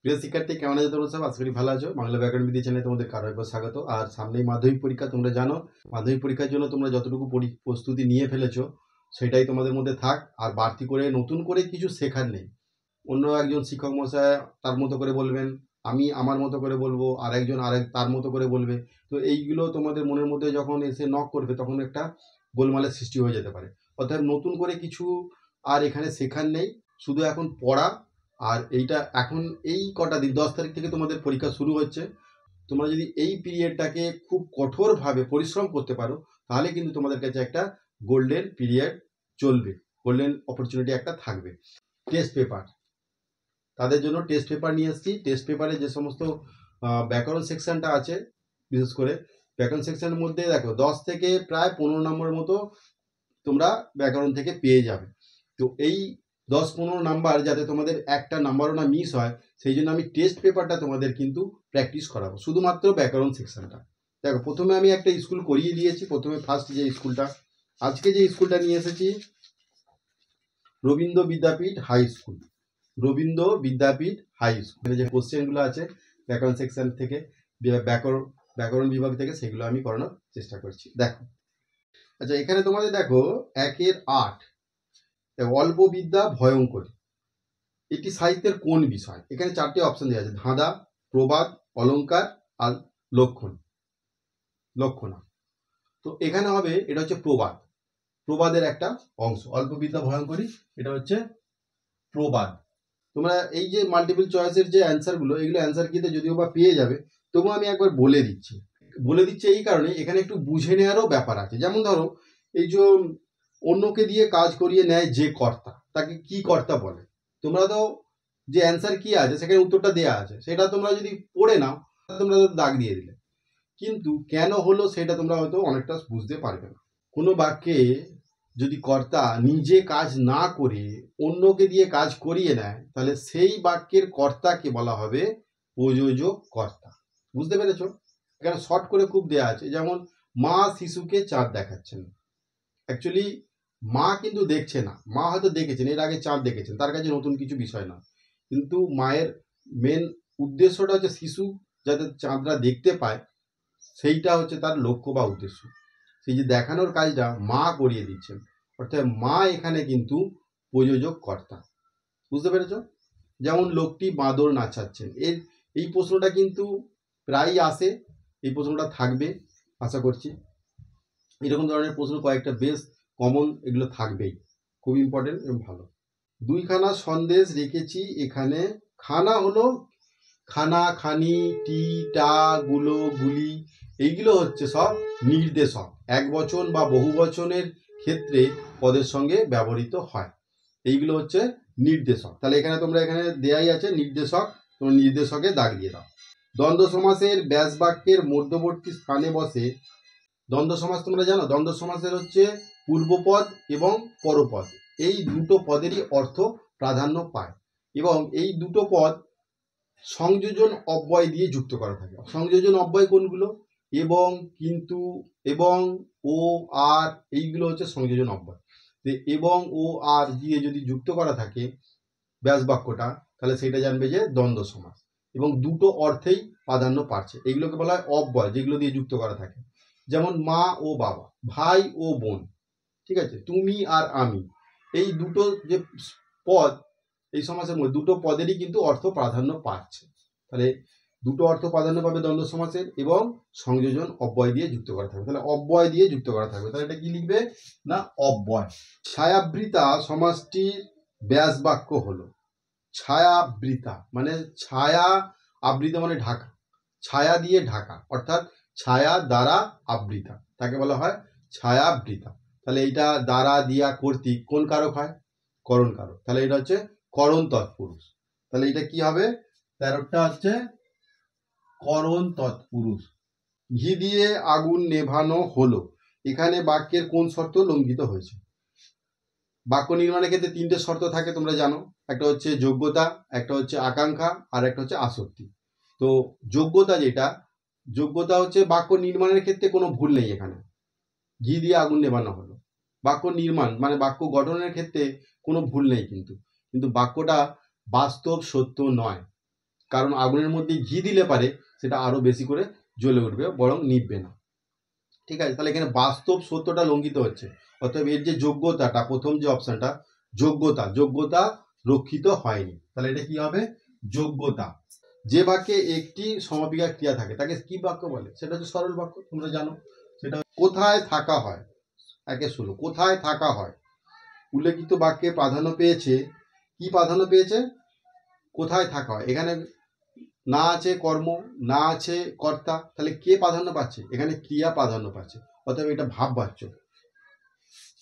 প্রিয় শিক্ষার্থী, কেমন আছো তোমরা সব? আশা করি ভালো আছো। বাংলা ব্যাকরণ বিদ্যা চ্যানেলে তোমাদের আরো একবার স্বাগত। আর সামনেই মাধ্যমিক পরীক্ষা, তোমরা জানো মাধ্যমিক পরীক্ষার জন্য তোমরা যতটুকু প্রস্তুতি নিয়ে ফেলেছো সেটাই তোমাদের মধ্যে থাক। আর বাড়তি করে নতুন করে কিছু শেখার নেই। অন্য একজন শিক্ষক মশাই তার মতো করে বলবেন, আমি আমার মতো করে বলবো, আর একজন তার মতো করে বলবে। তো এইগুলো তোমাদের মনের মধ্যে যখন এসে নক করবে তখন একটা গোলমালের সৃষ্টি হয়ে যেতে পারে। অর্থাৎ নতুন করে কিছু আর এখানে শেখার নেই, শুধু এখন পড়া। আর এইটা এখন এই কটা দিন 10 তারিখ থেকে তোমাদের পরীক্ষা শুরু হচ্ছে। তোমরা যদি এই পিরিয়ডটাকে খুব কঠোরভাবে পরিশ্রম করতে পারো তাহলে কিন্তু তোমাদের কাছে একটা গোল্ডেন পিরিয়ড চলবে, গোল্ডেন অপরচুনিটি একটা থাকবে। টেস্ট পেপার, তাদের জন্য টেস্ট পেপার নিয়ে এসেছি। টেস্ট পেপারে যে সমস্ত ব্যাকরণ সেকশনটা আছে, বিশেষ করে ব্যাকরণ সেকশনের মধ্যে দেখো 10 থেকে প্রায় 15 নম্বর মতো তোমরা ব্যাকরণ থেকে পেয়ে যাবে। তো এই 10-15 নাম্বার যাতে তোমাদের একটা নাম্বারও না মিস হয়, সেই জন্য আমি টেস্ট পেপারটা তোমাদের কিন্তু প্র্যাকটিস করাবো, শুধুমাত্র ব্যাকরণ সেকশনটা। দেখো, প্রথমে আমি একটা স্কুল করিয়ে দিয়েছি। প্রথমে ফার্স্ট যে স্কুলটা, আজকে যে স্কুলটা নিয়ে এসেছি, রবীন্দ্র বিদ্যাপীঠ হাই স্কুল। রবীন্দ্র বিদ্যাপীঠ হাই স্কুল যে কোশ্চেনগুলো আছে ব্যাকরণ সেকশন থেকে, ব্যাকরণ বিভাগ থেকে, সেগুলো আমি করানোর চেষ্টা করছি। দেখো, আচ্ছা, এখানে তোমাদের দেখো 1-এর 8, অল্প বিদ্যা ভয়ঙ্করী। এটি সাহিত্যের কোন বিষয়? এখানে 4টে অপশন দেওয়া আছে: ধাঁধা, প্রবাদ, অলঙ্কার আর লক্ষণা। তো এখানে হবে, এটা হচ্ছে প্রবাদ, প্রবাদের একটা অংশ। অল্প বিদ্যা ভয়ঙ্করী, এটা হচ্ছে প্রবাদ। তোমরা এই যে মাল্টিপল চয়েসের যে অ্যান্সারগুলো, এগুলো অ্যান্সার কিতে যদিও বা পেয়ে যাবে, তবু আমি একবার বলে দিচ্ছি এই কারণে এখানে একটু বুঝে নেওয়ারও ব্যাপার আছে। যেমন ধরো, এই যে অন্যকে দিয়ে কাজ করিয়ে নেয় যে কর্তা, তাকে কি কর্তা বলে? তোমরা তো যে অ্যান্সার কি আছে সেখানে উত্তরটা দেওয়া আছে, সেটা তোমরা যদি পড়ে নাও তোমরা দাগ দিয়ে দিলে, কিন্তু কেন হলো সেটা তোমরা হয়তো অনেকটা বুঝতে পারবে না। কোনো বাক্যে যদি কর্তা নিজে কাজ না করে অন্যকে দিয়ে কাজ করিয়ে নেয়, তাহলে সেই বাক্যের কর্তাকে বলা হবে প্রযোজক কর্তা। বুঝতে পেরেছো? এখানে শর্ট করে খুব দেয়া আছে। যেমন, মা শিশুকে চাঁদ দেখাচ্ছেন। অ্যাকচুয়ালি মা কিন্তু দেখছে না, মা হয়তো দেখেছেন, এর আগে চাঁদ দেখেছেন, তার কাছে নতুন কিছু বিষয় না। কিন্তু মায়ের মেন উদ্দেশ্যটা হচ্ছে শিশু যাতে চাঁদটা দেখতে পায়, সেইটা হচ্ছে তার লক্ষ্য বা উদ্দেশ্য। সেই যে দেখানোর কাজটা মা করিয়ে দিচ্ছেন, অর্থাৎ মা এখানে কিন্তু প্রযোজক কর্তা। বুঝতে পেরেছ? যেমন, লোকটি বাঁদর নাচাচ্ছেন, এই প্রশ্নটা কিন্তু প্রায়ই আসে, এই প্রশ্নটা থাকবে আশা করছি। এরকম ধরনের প্রশ্ন কয়েকটা বেশ কমন, এগুলো থাকবেই, খুব ইম্পর্টেন্ট এবং ভালো। 2খানা সন্দেশ রেখেছি এখানে। খানা হলো খানা, খানি, টি, টা, গুলো, গুলি, এইগুলো হচ্ছে সব নির্দেশক। এক বচন বা বহু বচনের ক্ষেত্রে পদের সঙ্গে ব্যবহৃত হয়, এইগুলো হচ্ছে নির্দেশক। তাহলে এখানে তোমরা এখানে দেয়াই আছে নির্দেশক, তোমরা নির্দেশকে দাগ দিয়ে দাও। দ্বন্দ্ব সমাসের ব্যাস বাক্যের মধ্যবর্তী স্থানে বসে। দ্বন্দ্ব সমাস তোমরা জানো, দ্বন্দ্ব সমাসের হচ্ছে পূর্বপদ এবং পরপদ, এই দুটো পদেরই অর্থ প্রাধান্য পায়, এবং এই দুটো পদ সংযোজন অব্যয় দিয়ে যুক্ত করা থাকে। সংযোজন অব্যয় কোনগুলো? এবং, কিন্তু, এবং, ও, আর, এইগুলো হচ্ছে সংযোজন অব্যয়। এবং, ও, আর দিয়ে যদি যুক্ত করা থাকে ব্যাস বাক্যটা, তাহলে সেটা জানবে যে দ্বন্দ্ব সমাস, এবং দুটো অর্থেই প্রাধান্য পাচ্ছে। এইগুলোকে বলা হয় অব্যয়, যেগুলো দিয়ে যুক্ত করা থাকে। যেমন, মা ও বাবা, ভাই ও বোন, ঠিক আছে, তুমি আর আমি, এই দুটো যে পদ এই সমাসের মধ্যে, দুটো পদেরই কিন্তু অর্থ প্রাধান্য পাচ্ছে। তাহলে দুটো অর্থ প্রাধান্য পাবে দ্বন্দ্ব সমাসের, এবং সংযোজন অব্যয় দিয়ে যুক্ত করা থাকবে। তাহলে অব্যয় দিয়ে যুক্ত করা থাকবে, তাহলে এটা কি লিখবে না? অব্যয়। ছায়াবৃতা সমাসটির ব্যাস বাক্য হলো, ছায়াবৃতা মানে ছায়া, আবৃত মানে ঢাকা, ছায়া দিয়ে ঢাকা, অর্থাৎ ছায়া দ্বারা আবৃতা, তাকে বলা হয় ছায়াবৃতা। তাহলে এইটা দ্বারা দিয়া কর্তৃক কোন কারক হয়? করণ কারক। তাহলে এটা হচ্ছে করণ তৎপুরুষ। তাহলে এটা কি হবে? 13টা হচ্ছে করণ তৎপুরুষ। ঘি দিয়ে আগুন নেভানো হলো, এখানে বাক্যের কোন শর্ত লঙ্ঘিত হয়েছে? বাক্য নির্মাণের ক্ষেত্রে 3টে শর্ত থাকে, তোমরা জানো। একটা হচ্ছে যোগ্যতা, একটা হচ্ছে আকাঙ্ক্ষা, আর একটা হচ্ছে আসক্তি। তো যোগ্যতা, যোগ্যতা হচ্ছে বাক্য নির্মাণের ক্ষেত্রে কোনো ভুল নেই। এখানে ঘি দিয়ে আগুন নেভানো হলো, বাক্য নির্মাণ মানে বাক্য গঠনের ক্ষেত্রে কোনো ভুল নেই, কিন্তু বাক্যটা বাস্তব সত্য নয়। কারণ আগুনের মধ্যে ঘি দিলে পারে সেটা আরো বেশি করে জ্বলে উঠবে, বরং নিভবে না। ঠিক আছে, তাহলে এখানে বাস্তব সত্যটা লঙ্ঘিত হচ্ছে। অতএব এর যে যোগ্যতাটা, প্রথম যে অপশনটা যোগ্যতা রক্ষিত হয়নি। তাহলে এটা কি হবে? যোগ্যতা। যে বাক্যে একটি সমাপিকা ক্রিয়া থাকে তাকে কি বাক্য বলে? সেটা হচ্ছে সরল বাক্য, তোমরা জানো। সেটা কোথায় থাকা হয়, 1-16 কোথায় থাকা হয়। উল্লেখিত বাক্যে প্রাধান্য পেয়েছে, কি প্রাধান্য পেয়েছে? কোথায় থাকা হয়। এখানে না আছে কর্ম, না আছে কর্তা, তাহলে কে প্রাধান্য পাচ্ছে? এখানে ক্রিয়া প্রাধান্য পাচ্ছে। অতএব এটা ভাব বাচ্য।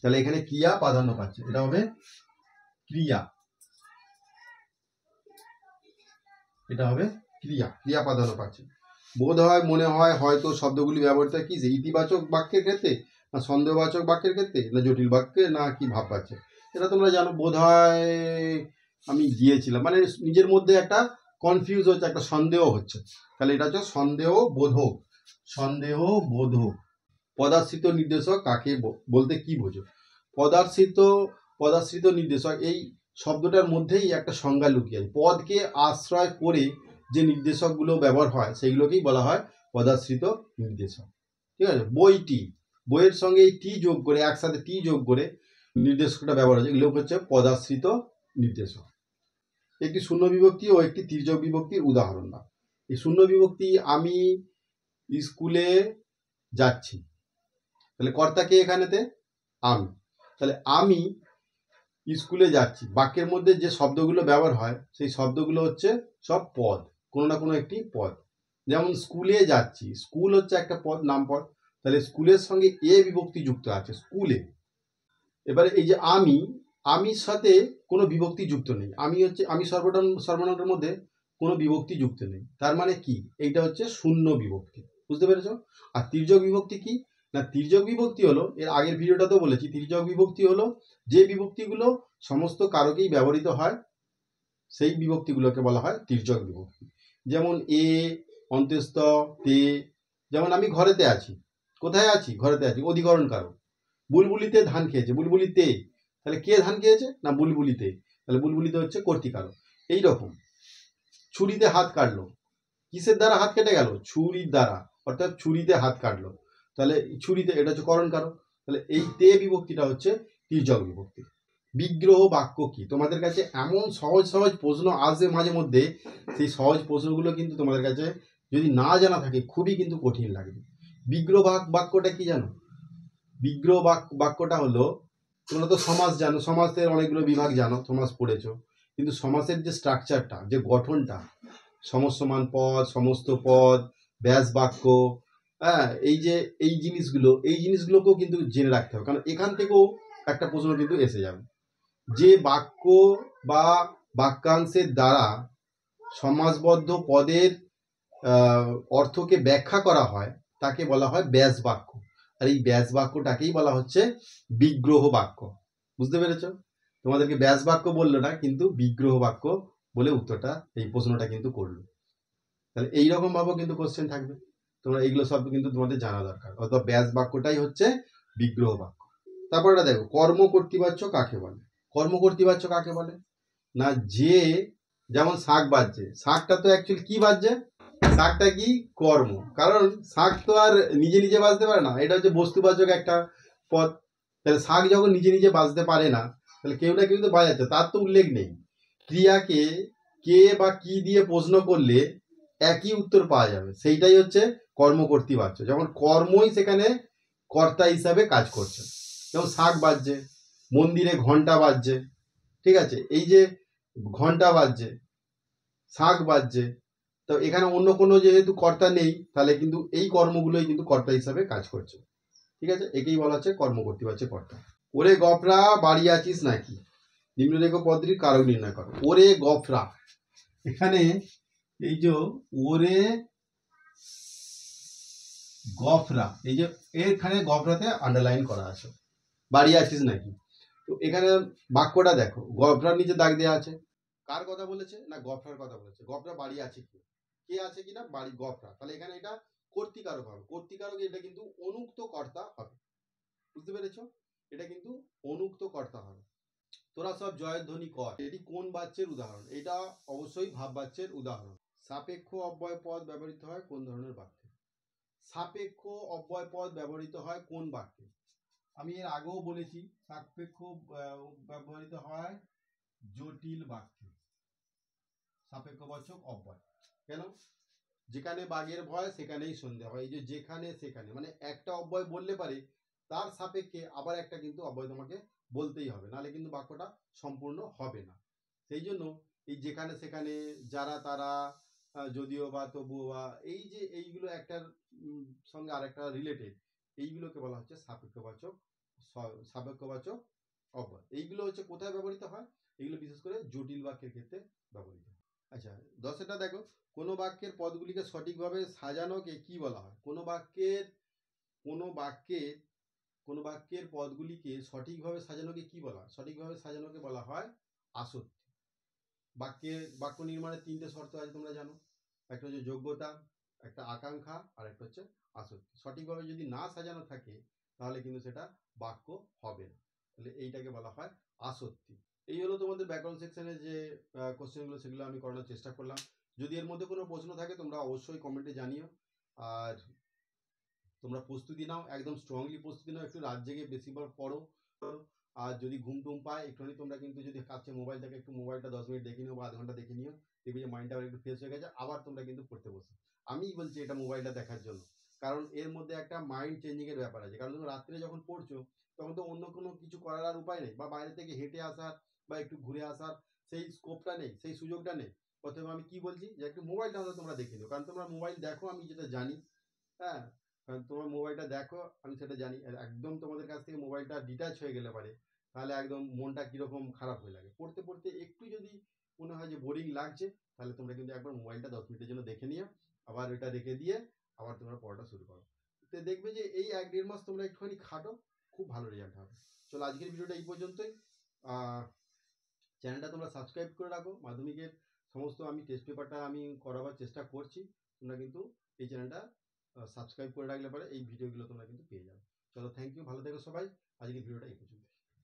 তাহলে এখানে ক্রিয়া প্রাধান্য পাচ্ছে, এটা হবে ক্রিয়া, এটা হবে ক্রিয়া প্রাধান্য পাচ্ছে। বোধ হয়, মনে হয়, হয়তো শব্দগুলি ব্যবহৃত হয় কি ইতিবাচক বাক্যের ক্ষেত্রে, না সন্দেহবাচক বাক্যের ক্ষেত্রে, না জটিল বাক্যে, না কি ভাব পাচ্ছে। এটা তোমরা জানো। বোধ হয় আমি গিয়েছিলাম, মানে নিজের মধ্যে একটা কনফিউজ হচ্ছে, একটা সন্দেহ হচ্ছে, তাহলে এটা হচ্ছে সন্দেহ বোধক। পদাশ্রিত নির্দেশক কাকে বলতে কি বোঝো? পদাশ্রিত নির্দেশক, এই শব্দটার মধ্যেই একটা সংজ্ঞা লুকিয়ে আছে। পদকে আশ্রয় করে যে নির্দেশকগুলো ব্যবহার হয় সেগুলোকেই বলা হয় পদাশ্রিত নির্দেশক। ঠিক আছে, বইয়ের সঙ্গে এই টি যোগ করে, একসাথে টি যোগ করে নির্দেশকটা ব্যবহার হচ্ছে, এগুলো হচ্ছে পদাশ্রিত নির্দেশক। একটি শূন্য বিভক্তি ও একটি তির্যক বিভক্তির উদাহরণ দাও। এই শূন্য বিভক্তি, আমি স্কুলে যাচ্ছি, তাহলে কর্তা কে এখানেতে? আমি। তাহলে আমি স্কুলে যাচ্ছি, বাক্যের মধ্যে যে শব্দগুলো ব্যবহার হয় সেই শব্দগুলো হচ্ছে সব পদ, কোনো না কোনো একটি পদ। যেমন স্কুলে যাচ্ছি, স্কুল হচ্ছে একটা পদ, নাম পদ, তাহলে স্কুলের সঙ্গে এ বিভক্তি যুক্ত আছে, স্কুলে। এবারে এই যে আমির সাথে কোনো বিভক্তি যুক্ত নেই, আমি সর্বনামের মধ্যে কোনো বিভক্তি যুক্ত নেই, তার মানে কি? এইটা হচ্ছে শূন্য বিভক্তি। বুঝতে পেরেছ? আর তির্যক বিভক্তি কি না? তির্যক বিভক্তি হলো, এর আগের ভিডিওটাতেও বলেছি, তির্যক বিভক্তি হলো যে বিভক্তিগুলো সমস্ত কারকেই ব্যবহৃত হয়, সেই বিভক্তিগুলোকে বলা হয় তির্যক বিভক্তি। যেমন এ, অন্ত্যস্ত, তে। যেমন আমি ঘরেতে আছি, কোথায় আছি? ঘরেতে আছি, অধিকরণ কারক। বুলবুলিতে ধান খেয়েছে, বুলবুলিতে, তাহলে কে ধান খেয়েছে? না বুলবুলিতে, তাহলে বুলবুলিতে হচ্ছে কর্তৃকারক। এইরকম ছুরিতে হাত কাটলো, কিসের দ্বারা হাত কেটে গেল? ছুরির দ্বারা, অর্থাৎ ছুরিতে হাত কাটলো, তাহলে ছুরিতে, এটা হচ্ছে করণ কারক। তাহলে এই তে বিভক্তিটা হচ্ছে তির্যক বিভক্তি। বিগ্রহ বাক্য কি? তোমাদের কাছে এমন সহজ সহজ প্রশ্ন আসবে মাঝে মধ্যে, সেই সহজ প্রশ্নগুলো কিন্তু তোমাদের কাছে যদি না জানা থাকে খুবই কিন্তু কঠিন লাগবে। বিগ্রহ বাক্যটা কি জানো? বিগ্রহ বাক্যটা হলো, তোমরা তো সমাস জানো, সমাসের অনেকগুলো বিভাগ জানো, সমাস পড়েছো, কিন্তু সমাসের যে স্ট্রাকচারটা, যে গঠনটা, সমসমান পদ, সমস্ত পদ, ব্যাস বাক্য, হ্যাঁ, এই জিনিসগুলোকেও কিন্তু জেনে রাখতে হবে, কারণ এখান থেকেও একটা প্রশ্ন কিন্তু এসে যাবে। যে বাক্য বা বাক্যাংশের দ্বারা সমাসবদ্ধ পদের অর্থকে ব্যাখ্যা করা হয় তাকে বলা হয় ব্যাস বাক্য। আর এই ব্যাস বাক্যটাকেই বলা হচ্ছে বিগ্রহ বাক্য। বুঝতে পেরেছ? তোমাদেরকে ব্যাস বাক্য বললো না, কিন্তু বিগ্রহ বাক্য বলে উত্তরটা, এই প্রশ্নটা কিন্তু করলো। তাহলে এইরকম ভাবেও কিন্তু কোশ্চেন থাকবে, তোমরা এইগুলো সব কিন্তু তোমাদের জানা দরকার। অথবা ব্যাস বাক্যটাই হচ্ছে বিগ্রহ বাক্য। তারপর এটা দেখো, কর্মকর্তৃবাচ্য কাকে বলে? কর্মকর্তৃবাচ্য কাকে বলে না, যে, যেমন শাক বাজছে, শাকটা তো অ্যাকচুয়ালি কি বাজছে? শাকটা কি? কর্ম। কারণ শাক তো আর নিজে নিজে বাজতে পারে না, এটা হচ্ছে বস্তুবাচক একটা পদ। তাহলে শাক যখন নিজে নিজে বাজতে পারে না, তাহলে কেউ না কেউ তো বাজাচ্ছে, তার তো উল্লেখ নেই। ক্রিয়াকে কে বা কি দিয়ে প্রশ্ন করলে একই উত্তর পাওয়া যাবে, সেইটাই হচ্ছে কর্মকর্তৃবাচ্য। যেমন কর্মই সেখানে কর্তা হিসাবে কাজ করছে। যেমন শাক বাজছে, মন্দিরে ঘন্টা বাজছে, ঠিক আছে, এই যে ঘন্টা বাজছে, শাক বাজছে, তো এখানে অন্য কোনো যেহেতু কর্তা নেই, তাহলে কিন্তু এই কর্মগুলোই কিন্তু কর্তা হিসাবে কাজ করছে। ঠিক আছে, একেই বলা হচ্ছে কর্মকর্তৃবাচ্য কর্তা। ওরে গফরা বাড়ি আছিস নাকি? নিম্নরেখ পদটির কারক নির্ণয় করো। ওরে গফরা, এখানে এই যে ওরে গফরা, এই যে এখানে গফরাতে আন্ডারলাইন করা আছে, বাড়ি আছিস নাকি। তো এখানে বাক্যটা দেখো, গফরার নিচে দাগ দেওয়া আছে, কার কথা বলেছে? না গফরার কথা বলেছে। গফরা বাড়ি আছে কি, কে আছে কিনা? বাড়ি গফরা, তাহলে এখানে এটা কর্তৃকারক হবে। কর্তৃকারক, এটা কিন্তু অনুক্ত কর্তা হবে। বুঝতে পেরেছ? এটা কিন্তু অনুক্ত কর্তা হবে। তোরা সব জয়ধ্বনি কর, এটি কোন বাচ্যের উদাহরণ? এটা অবশ্যই ভাব বাচ্যের উদাহরণ। সাপেক্ষ অব্যয় পদ ব্যবহৃত হয় কোন ধরনের বাক্যে? সাপেক্ষ অব্যয় পদ ব্যবহৃত হয় কোন বাক্যে? আমি এর আগেও বলেছি সাপেক্ষ ব্যবহৃত হয় জটিল বাক্যে, সাপেক্ষবাচক অব্যয়। কেন? যেখানে বাঘের ভয় সেখানেই সন্ধে হয়। এই যে যেখানে সেখানে, মানে একটা অব্যয় বললে পারে তার সাপেক্ষে আবার একটা কিন্তু অব্যয় তোমাকে বলতেই হবে, নাহলে কিন্তু বাক্যটা সম্পূর্ণ হবে না। সেই জন্য এই যেখানে সেখানে, যারা তারা, যদিও বা তবুও বা, এই যে এইগুলো একটার সঙ্গে আরেকটা রিলেটেড, এইগুলোকে বলা হচ্ছে সাপেক্ষবাচক অব্যয়। এইগুলো হচ্ছে কোথায় ব্যবহৃত হয়? এগুলো বিশেষ করে জটিল বাক্যের ক্ষেত্রে ব্যবহৃত হয়। আচ্ছা, 10 দেখো, কোনো বাক্যের পদগুলিকে সঠিকভাবে সাজানোকে কি বলা হয়? কোনো বাক্যের পদগুলিকে সঠিকভাবে সাজানোকে কি বলা হয়? সঠিকভাবে সাজানোকে বলা হয় আসত্তি। বাক্য নির্মাণের 3টে শর্ত আছে তোমরা জানো, একটা হচ্ছে যোগ্যতা, একটা আকাঙ্ক্ষা, আর একটা হচ্ছে আসত্তি। সঠিকভাবে যদি না সাজানো থাকে তাহলে কিন্তু সেটা বাক্য হবে না, তাহলে এইটাকে বলা হয় আসত্তি। এই হলো তোমাদের ব্যাকরণ সেকশনে যে কোশ্চেনগুলো, সেগুলো আমি করানোর চেষ্টা করলাম। যদি এর মধ্যে কোনো প্রশ্ন থাকে তোমরা অবশ্যই কমেন্টে জানিও। আর তোমরা প্রস্তুতি নাও, একদম স্ট্রংলি প্রস্তুতি নাও, একটু রাত জেগে বেশিবার পড়ো। আর যদি ঘুম টুম পায় একটুখানি তোমরা কিন্তু, যদি কাছে মোবাইল থাকে, একটু মোবাইলটা 10 মিনিট দেখে নিও বা আধ ঘন্টা দেখে নিও, দেখবে যে মাইন্ডটা আবার একটু ফ্রেশ হয়ে গেছে, আবার তোমরা কিন্তু পড়তে বসো। আমিই বলছি এটা মোবাইলটা দেখার জন্য, কারণ এর মধ্যে একটা মাইন্ড চেঞ্জিং এর ব্যাপার আছে। কারণ তুমি রাত্রে যখন পড়ছো তখন তো অন্য কোনো কিছু করার আর উপায় নেই, বা বাইরে থেকে হেঁটে আসার বা একটু ঘুরে আসার সেই স্কোপটা নেই, সেই সুযোগটা নেই। প্রথমে আমি কি বলছি, যে একটু মোবাইলটা হয়তো তোমরা দেখে নিও, কারণ তোমরা মোবাইল দেখো, আমি যেটা জানি। হ্যাঁ, কারণ তোমার মোবাইলটা দেখো, আমি সেটা জানি। আর একদম তোমাদের কাছ থেকে মোবাইলটা ডিটাচ হয়ে গেলে পারে, তাহলে একদম মনটা কিরকম খারাপ হয়ে লাগে। পড়তে পড়তে একটু যদি মনে হয় যে বোরিং লাগছে, তাহলে তোমরা কিন্তু একবার মোবাইলটা 10 মিনিটের জন্য দেখে নিও, আবার ওটা রেখে দিয়ে আবার তোমরা পড়াটা শুরু করো। তো দেখবে যে এই 1-1.5 মাস তোমরা একটুখানি খাটো, খুব ভালো রেজাল্ট হবে। চলো আজকের ভিডিওটা এই পর্যন্তই। চ্যানেলটা তোমরা সাবস্ক্রাইব করে রাখো। মাধ্যমিকের সমস্ত আমি টেস্ট পেপারটা আমি করাবার চেষ্টা করছি, তোমরা কিন্তু এই চ্যানেলটা সাবস্ক্রাইব করে রাখলে পরে এই ভিডিওগুলো তোমরা কিন্তু পেয়ে যাবে। চলো, থ্যাংক ইউ, ভালো থেকো সবাই। আজকের ভিডিওটা এই পর্যন্ত।